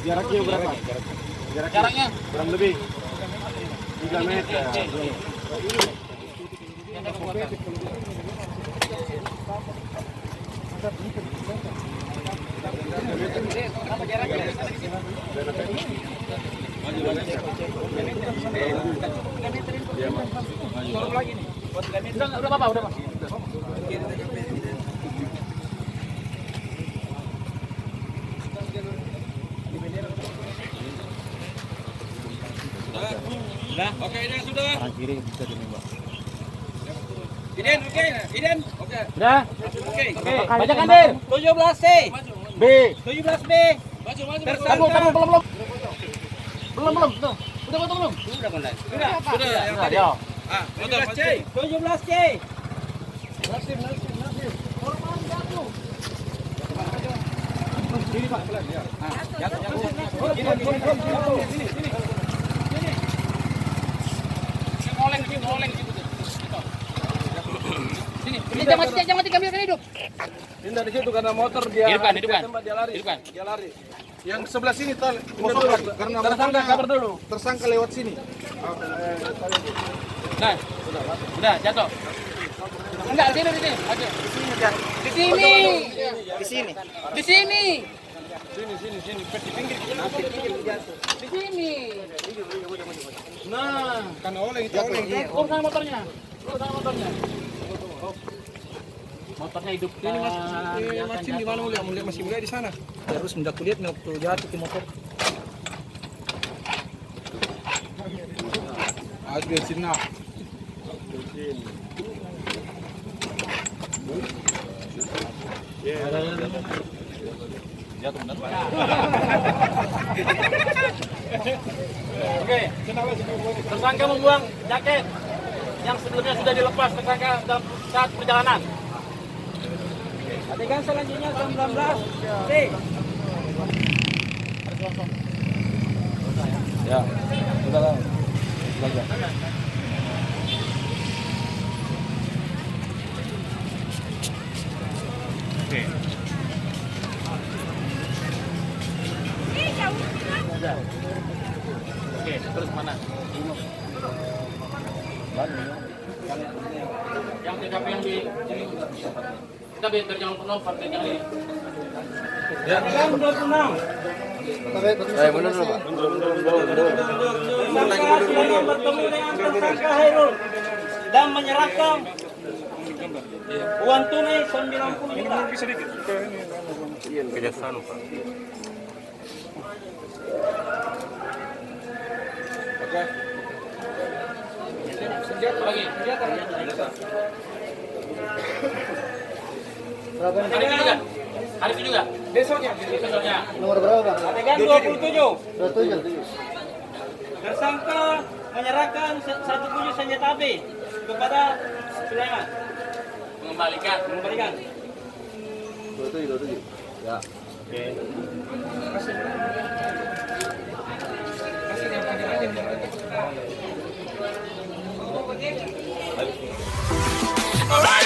Jaraknya berapa? Jaraknya kurang lebih 3 meter. Udah apa? Udah Mas. Sudah? Oke, ini sudah. Kanan kiri bisa ditembak. Iden, oke. Iden, oke. Udah? Oke. Oke. Bacakan, Den. 17C. B. 17B. Maju. Belum. Tuh. Udah foto belum? Sudah, Konden. Sudah. Yang tadi. Yo. 17C. 17C. Nasib. Korban jatuh. Sini, Pak. Ngoleng gitu. Sini. Jangan mati kami hidup. Ini dari situ karena motor dia Hidupkan. Dia lari. Yang sebelah sini tol karena tersangka kabar dulu. Tersangka lewat sini. Nah. Udah jatuh. Enggak, di sini. Aja. Di sini. Di sini. Sini. Di pinggir. Di sini. Nah, Karena oleng itu oleng. urus sama motornya. Motornya hidup. Ini Mas di mana mulia? Mulia masih mulia di sana. Terus mendak kulihat waktu jatuh ke motor. Ada sini. Jatuh benar, Pak. Oke. Tersangka membuang jaket yang sebelumnya sudah dilepas tersangka dalam saat perjalanan. Adegan selanjutnya 19C. Ya. Sudah lah. Oke. Oke, terus mana? Yang TKP yang di sini. Kita biar jangan penuh partai yang ini. Ya, 26. Mundur dulu, Pak. Tersangka sudah bertemu dengan tersangka Hairul dan menyerahkan uang tunai 90 juta. Kejaksaan, Pak. Oke. Lagi. Hari itu juga. Besoknya. Nomor berapa, Pak? Adegan 27. 27. Tersangka menyerahkan 1 buah senjata api kepada Sulaiman. Mengembalikan. 27. Ya. Oke. Alright.